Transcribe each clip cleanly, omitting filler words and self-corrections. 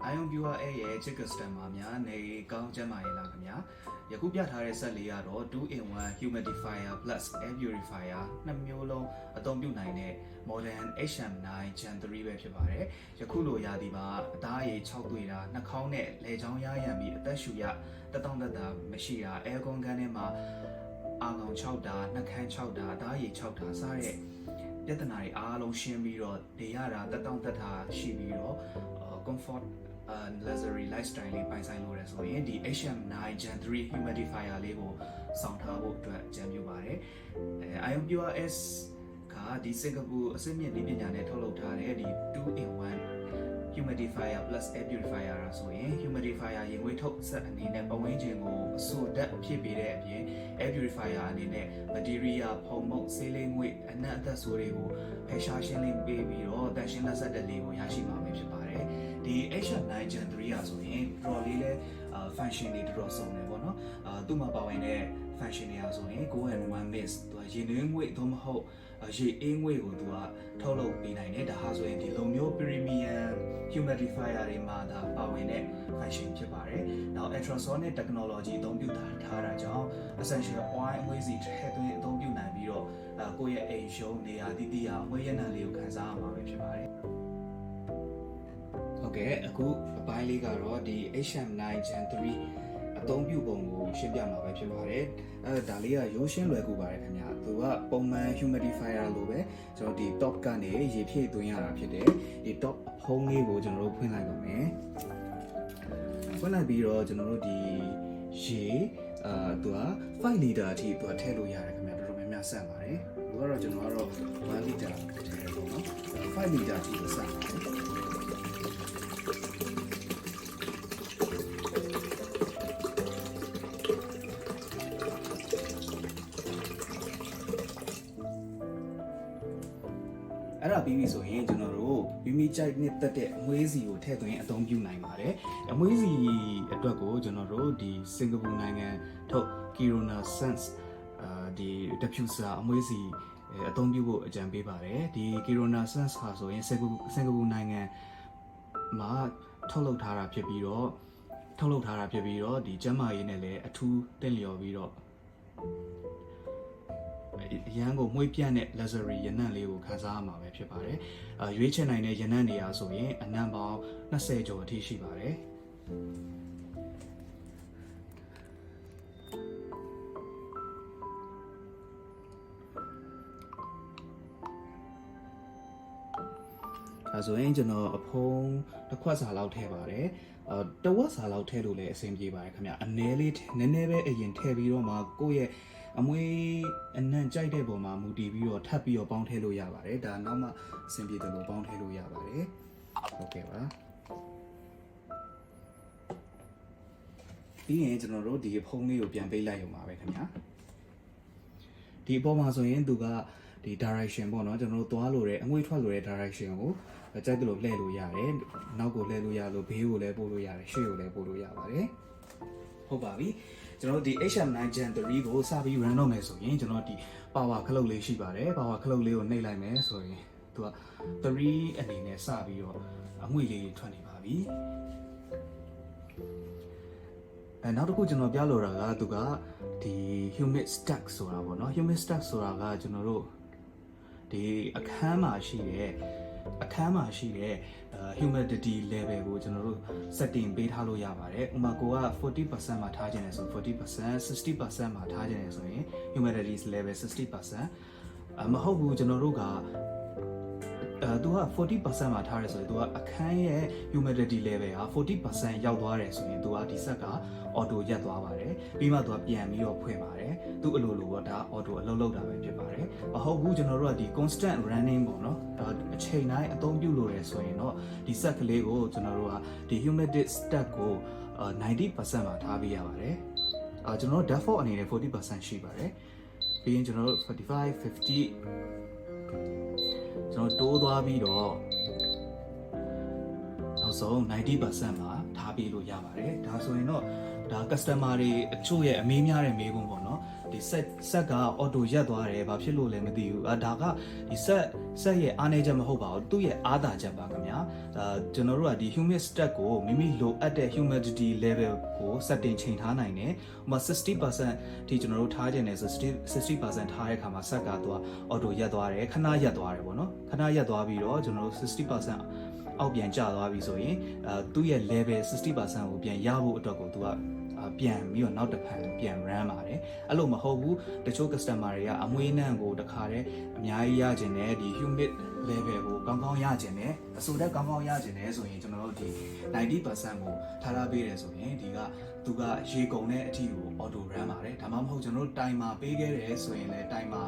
ion pure air ရဲ့ check customer များနေကောင်းကျန်းမာရေးလားခင်ဗျာယခုပြထားတဲ့ဆက်လေးကတော့ 2-in-1 humidifier plus air purifier နှစ်မျိုးလုံးအသုံးပြုနိုင်တဲ့ modern HM9 Gen3 ပဲဖြစ်ပါတယ်ယခုလိုရာသီမှာအသားရည်6တွေ့တာနှာခေါင်းနဲ့လေချောင်းရရံပြီးအသက်ရှူရတက်တောင့်တက်တာမရှိတာ aircon ခန်းထဲမှာအာကောင်6တာနှာခမ်း6တာအသားရည်6တာစတဲ့ပြဿနာတွေအားလုံးရှင်းပြီးတော့နေရတာတက်တောင့်တက်တာရှိပြီးတော့ comfort luxury lifestyle လေးပိုင်ဆိုင်လို့ရဆိုရင်ဒီ HM9 Gen3 humidifier လေးကိုစောင့်ထားဖို့အတွက်ကြံပြုပါတယ်ion pure s ကဒီစင်ကာပူအစစ်မြင့်နည်းပညာနဲ့ထုတ်လုပ်ထားတဲ့ဒီ 2-in-1 humidifier plus air purifier ရာဆိုရင် humidifier ရေငွေ့ထုတ်စက်အနေနဲ့ပဝန်းကျင်ကိုအဆူတက်ဖြစ်ပေးတဲ့အပြင် air purifier အနေနဲ့ material ဖုံမုတ်ဆေးလေးငွေ့အနက်အသက်ဆိုးတွေကိုဖယ်ရှားရှင်းလင်းပေးပြီးတော့တန်ရှင်းလက်ဆက်တဲ့လေးကိုရရှိမှာပဲဖြစ်ပါတယ်ဒီ HM9 Gen3 ရာဆိုရင်တော်လေးလဲ function တွေတော်တော်စုံတယ်ပေါ့နော်သူ့မှာပါဝင်တဲ့ function တွေအားဆိုရင် go and one mix သူကရေနွေးငွေ့သို့မဟုတ်ရေအေးငွေ့ကိုသူကထုတ်လုပ်ပေးနိုင်တယ်ဒါဟာဆိုရင်ဒီလိုမျိုး premium humidifier တွေမှာဒါပါဝင်တဲ့ function ဖြစ်ပါတယ်နောက် ultrasonic technology အသုံးပြုထားတာကြောင့် essential oil အငွေ့စီထည့်သွင်းအသုံးပြုနိုင်ပြီးတော့ကိုယ့်ရဲ့အိမ်ရှုံးနေရာတည်တည်အောင်အငွေ့ရနံလေးကိုခန်းစားရမှာပဲဖြစ်ပါတယ်ဟုတ်ကဲ့အခုအပိုင်းလေးကတော့ဒီ HM9 Gen3 အသုံးပြုပုံကိုရှင်းပြမှာပဲဖြစ်ပါတယ်ဒါလေးကရိုးရှင်းလွယ်ကူပါတယ်ခင်ဗျာသူကပုံမှန် humidifier လိုပဲကျွန်တော်ဒီ top ကနေရေဖြည့်သွင်းရတာဖြစ်တယ်ဒီ top ဖုံးလေးကိုကျွန်တော်တို့ဖွင့်လိုက်ပါမယ်ဖွင့်လိုက်ပြီးတော့ကျွန်တော်တို့ဒီရေသူက5 liter အထိသူကထည့်လို့ရတယ်ခင်ဗျာတော်တော်များများဆက်ပါတယ်သူကတော့ကျွန်တော်ကတော့1 liter ထည့်ရတော့နော်5 liter အထိဆက်ပါတယ်အဲ့ဒါပြီးပြီဆိုရင်ကျွန်တော်တို့မိမိကြိုက်နှစ်သက်တဲ့အမွှေးစီကိုထည့်သွင်းအသုံးပြုနိုင်ပါတယ်အမွှေးစီအတွက်ကိုကျွန်တော်တို့ဒီစင်ကာပူနိုင်ငံထုတ် Kirona Sense ဒီ diffuser အမွှေးစီအသုံးပြုဖို့အကြံပေးပါတယ်ဒီ Kirona Sense ဟာဆိုရင်စင်ကာပူနိုင်ငံမှာထုတ်လုပ်ထားတာဖြစ်ပြီးတော့ဒီကျန်းမာရေးနဲ့လည်းအထူးတင့်လျော်ပြီးတော့ရန်ကိုမွေးပြန့်တဲ့ luxury ရနံ့လေးကိုခန်းစားရမှာပဲဖြစ်ပါတယ်ရွေးချယ်နိုင်တဲ့ရနံ့နေရာဆိုရင်အနံ့ပေါင်း20ကျော်အထိရှိပါတယ်အဲဆိုရင်ကျွန်တော်အဖုံးတစ်ခွက်စာလောက်ထည့်ပါတယ်တဝက်စာလောက်ထည့်လို့လည်းအဆင်ပြေပါတယ်ခင်ဗျအနည်းလေးနည်းနည်းပဲအရင်ထည့်ပြီးတော့မှကိုယ့်ရဲ့အမွေးအနံ့ကြိုက်တဲ့ပုံမှာမူတည်ပြီးတော့ထပ်ပြီးတော့ပေါင်းထည့်လို့ရပါတယ်ဒါနောက်မှအဆင်ပြေတယ်လို့ပေါင်းထည့်လို့ရပါတယ်ဟုတ်ကဲ့ပါပြီးရင်ကျွန်တော်တို့ဒီအဖုံးလေးကိုပြန်ပေးလိုက်ရုံပါပဲခင်ဗျာဒီအပေါ်မှာဆိုရင်သူကဒီ direction ပေါ့နော်ကျွန်တော်တို့သွားလို့တဲ့အငွေ့ထွက်လို့တဲ့ direction ကိုကြိုက်တယ်လို့လှည့်လို့ရတယ်နောက်ကိုလှည့်လို့ရလို့ဘေးကိုလည်းပို့လို့ရတယ်ရှေ့ကိုလည်းပို့လို့ရပါတယ်ဟုတ်ပါပြီကျွန်တော်ဒီ HM9 Gen3 ကိုစပြီး run လုပ်မယ်ဆိုရင်ကျွန်တော်ဒီ power ခလုတ်လေးရှိပါတယ် power ခလုတ်လေးကိုနှိပ်လိုက်မယ်ဆိုရင်သူက3အနေနဲ့စပြီးတော့အငွေ့လေးထွက်နေပါပြီနောက်တစ်ခုကျွန်တော်ပြလိုတာကသူကဒီ humid stack ဆိုတာပေါ့နော် humid stack ဆိုတာကကျွန်တော်တို့ဒီအခန်းမှာရှိတဲ့ humidity level ကိုကျွန်တော်တို့ setting ပေးထားလို့ရပါတယ်ဥပမာကိုက 40% မှာထားခြင်းလဲဆို 40% 60% မှာထားခြင်းလဲဆိုရင် humidity level 60% မဟုတ်ဘူးကျွန်တော်တို့ကသူက 40% မှာထားရဲဆိုရင်သူကအခန်းရဲ့ humidity level ဟာ 40% ရောက်သွားတယ်ဆိုရင်သူကဒီဆက်က auto ရပ်သွားပါတယ်ပြီးမှသူကပြန်ပြီးတော့ဖွင့်ပါတယ်သူ့အလိုလိုပေါ့ဒါ auto အလုပ်လုပ်တာပဲဖြစ်ပါတယ်မဟုတ်ဘူးကျွန်တော်တို့ကဒီ constant running ပေါ့နော်အချိန်တိုင်းအသုံးပြုလို့ရဆိုရင်တော့ဒီဆက်ကလေးကိုကျွန်တော်တို့ကဒီ humidity stack ကို90% မှာထားပေးရပါတယ်ကျွန်တော်တို့ default အနေနဲ့ 40% ရှိပါတယ်ပြီးရင်ကျွန်တော်တို့45 50ကျွန်တော်တိုးသွားပြီးတော့နောက်ဆုံး 90% မှာထားပြီးလို့ရပါတယ်ဒါဆိုရင်တော့ဒါ customer တွေအချို့ရဲ့အမေးများတဲ့မေးခွန်းပေါ့နော် ဒီ set က auto ရက်သွားတယ်ဘာဖြစ်လို့လဲမသိဘူးဒါကဒီ set ရဲ့အားနည်းချက်မဟုတ်ပါဘူးသူ့ရဲ့အားသာချက်ပါခင်ဗျာကျွန်တော်တို့ကဒီ humid stat ကိုမိမိလိုအပ်တဲ့ humidity level ကို setting ချိန်ထားနိုင်တယ်ဥပမာ 60% ဒီကျွန်တော်တို့ထားခြင်းနဲ့ဆို60% ထားတဲ့အခါမှာ set ကသူက auto ရက်သွားတယ်ခဏရက်သွားတယ်ပေါ့နော်ခဏရက်သွားပြီးတော့ကျွန်တော်တို့60%အောက်ပြန်ကျသွားပြီဆိုရင်သူ့ရဲ့ level 60% ကိုပြန်ရဖို့အတွက်ကိုသူကပြန်ပြီးတော့နောက်တစ်ဖန်ပြန် run ပါတယ်အဲ့လိုမဟုတ်ဘူးတချို့ customer တွေကအမွေးနှံကိုတခါတည်းအများကြီးရကျင်တယ်ဒီ humid level ကိုကောင်းကောင်းရကျင်တယ်အဆိုတက်ကောင်းကောင်းရကျင်တယ်ဆိုရင်ကျွန်တော်တို့ဒီ 90% ကိုထားပေးတယ်ဆိုရင်ဒီကသူကရေကုန်တဲ့အထိကို auto run ပါတယ်ဒါမှမဟုတ်ကျွန်တော်တို့ timer ပေးခဲ့တယ်ဆိုရင်လည်း timer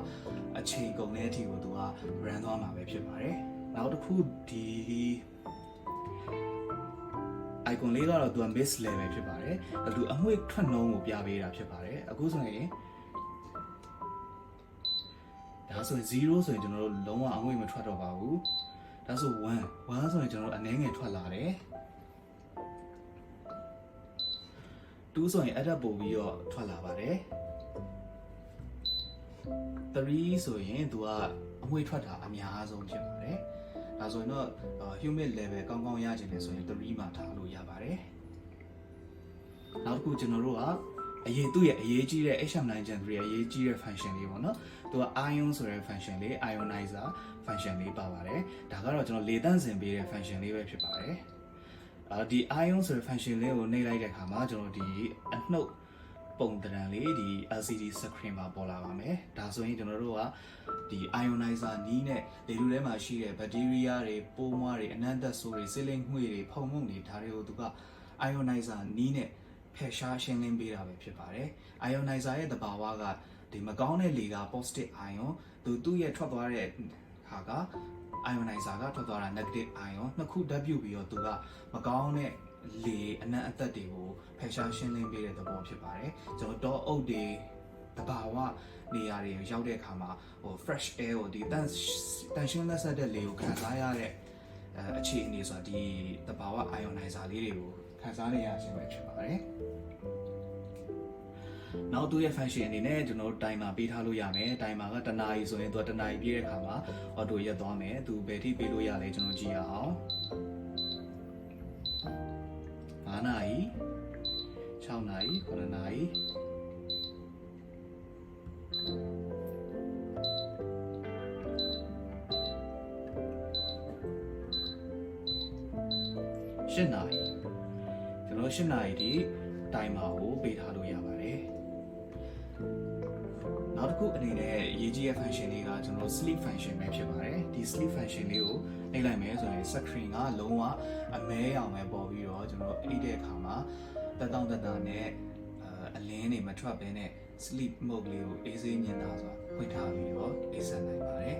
အချိန်ကုန်တဲ့အထိကိုသူက run သွားမှာပဲဖြစ်ပါတယ်နောက်တစ်ခုဒီ icon လေးကတော့သူက mix level ဖြစ်ပါတယ်သူအမွေထွက်နှုံးကိုပြပေးတာဖြစ်ပါတယ်အခုဆိုရင်ဒါဆိုရင်0ဆိုရင်ကျွန်တော်တို့လုံးဝအမွေမထွက်တော့ပါဘူးဒါဆို1ဆိုရင်ကျွန်တော်တို့အနည်းငယ်ထွက်လာတယ်2ဆိုရင်အဲ့ဒါပို့ပြီးတော့ထွက်လာပါတယ်3ဆိုရင်သူကအမွေထွက်တာအများဆုံးဖြစ်ပါတယ်ဒါဆိုရင်တော့ humid level ကောင်းကောင်းရချင်တယ်ဆိုရင်3မှာထားလို့ရပါတယ်နောက်တစ်ခုကျွန်တော်တို့သူ့ရဲ့အရေးကြီးတဲ့ HM9 Gen3 ရဲ့အရေးကြီးတဲ့ function လေးပေါ့နော်သူက ion ဆိုတဲ့ function လေး ionizer function လေးပါပါတယ်ဒါကတော့ကျွန်တော်လေသန့်စင်ပေးတဲ့ function လေးပဲဖြစ်ပါတယ်ဒီ ion ဆိုတဲ့ function လေးကိုနှိပ်လိုက်တဲ့အခါမှာကျွန်တော်ဒီအနှုတ်ပုံသဏ္ဍာန်လေးဒီ LCD screen မှာပေါ်လာပါမယ်ဒါဆိုရင်ကျွန်တော်တို့ကဒီ ionizer နီးနဲ့လေထုထဲမှာရှိတဲ့ bacteria တွေပိုးမွားတွေအနံ့သက်ဆိုးတွေဆစ်လင်းငွေ့တွေဖုံမှုန့်တွေဒါတွေကိုသူက ionizer နီးနဲ့ဖယ်ရှားရှင်းလင်းပေးတာပဲဖြစ်ပါတယ် ionizer ရဲ့သဘာဝကဒီမကောင်းတဲ့လေက positive ion သူ့ရဲ့ထွက်သွားတဲ့ဟာက ionizer ကထွက်သွားတာ negative ion နှစ်ခုဓာတ်ပြုပြီးတော့သူကမကောင်းတဲ့လေအနံ့အသက်တွေကိုဖယ်ရှားရှင်းလင်းပေးတဲ့သဘောဖြစ်ပါတယ်ကျွန်တော်တော့အုပ်တွေတဘာဝနေရာတွေရောက်တဲ့အခါမှာfresh air ကိုဒီတန်ရှင်းလက်ဆက်တဲ့လေကိုခံစားရတဲ့အခြေအနေဆိုတာဒီတဘာဝ ionizer လေးတွေကိုခံစားနေရခြင်းပဲဖြစ်ပါတယ်နောက်သူ့ရဲ့ function အနေနဲ့ကျွန်တော်တို့ timer ပေးထားလို့ရမယ် timer ကတစ်နာရီဆိုရင်သူကတစ်နာရီပြည့်တဲ့အခါမှာ auto ရက်သွားမယ်သူဘယ်ထိပေးလို့ရလဲကျွန်တော်ကြည့်ရအောင်9နာရီ6နာရီ9နာရီ8နာရီကျွန်တော်8နာရီဒီ timer ကိုပေးထားလို့ရပါတယ်နောက်တစ်ခုအနေနဲ့အရေးကြီးတဲ့ function လေးကကျွန်တော် sleep function ပဲဖြစ်ပါတယ်ဒီ sleep function လေးကိုနှိပ်လိုက်မယ်ဆိုရင် screen ကလုံးဝအမဲရောင်ပဲပေါ်ပြီးတော့ကျွန်တော်အိပ်တဲ့အခါမှာတက်တောင့်တက်တာနဲ့အလင်းတွေမထွက်ဘဲနဲ့ sleep mode လေးကိုအေးဆေးမြင်တာဆိုတာဖွင့်ထားပြီးတော့အိပ်ဆက်နိုင်ပါတယ်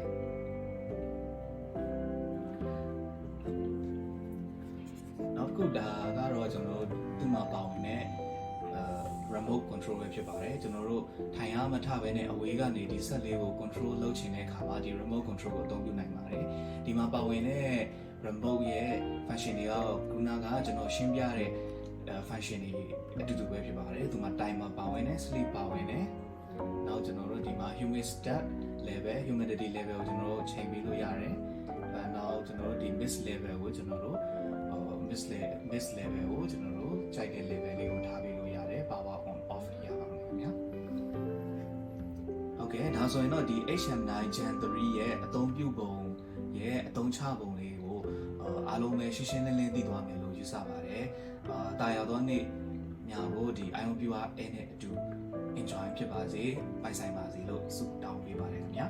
နောက်တစ်ခုဒါကတော့ကျွန်တော်ဒီမှာပါဝင်တဲ့remote control ပဲဖြစ်ပါတယ်ကျွန်တော်တို့ထိုင်ရမထဘဲနဲ့အဝေးကနေဒီဆက်လေးကို control လုပ်ချင်တဲ့အခါမှာဒီ remote control ကိုအသုံးပြုနိုင်ပါတယ်ဒီမှာပါဝင်တဲ့ remote ရဲ့ function တွေကတော့ခုနကကျွန်တော်ရှင်းပြတဲ့ function တွေအတူတူပဲဖြစ်ပါတယ်ဒီမှာ timer ပါဝင်တယ် sleep ပါဝင်တယ်နောက်ကျွန်တော်တို့ဒီမှာ humid stat level humidity level ကိုကျွန်တော်တို့ချိန်ပေးလို့ရတယ်နောက်ကျွန်တော်တို့ဒီ mist level ကိုကျွန်တော်တို့mist level ကိုကျွန်တော်တို့ချိန်တဲ့ level လေးကိုထားပေးလို့ရတယ် power on off ရပါမယ်ခင်ဗျာဟုတ်ကဲ့ဒါဆိုရင်တော့ဒီ HM9 Gen3 ရဲ့အသုံးပြုပုံရဲ့အသုံးချပုံလေးကိုအားလုံးပဲရှင်းရှင်းလင်းလင်းသိသွားမယ်လို့ယူဆပါတယ်တာယာသောနေ့ညကိုဒီ ion pure air နဲ့အတူ enjoy ဖြစ်ပါစေပိုင်ဆိုင်ပါစေလို့ဆုတောင်းပေးပါတယ်ခင်ဗျာ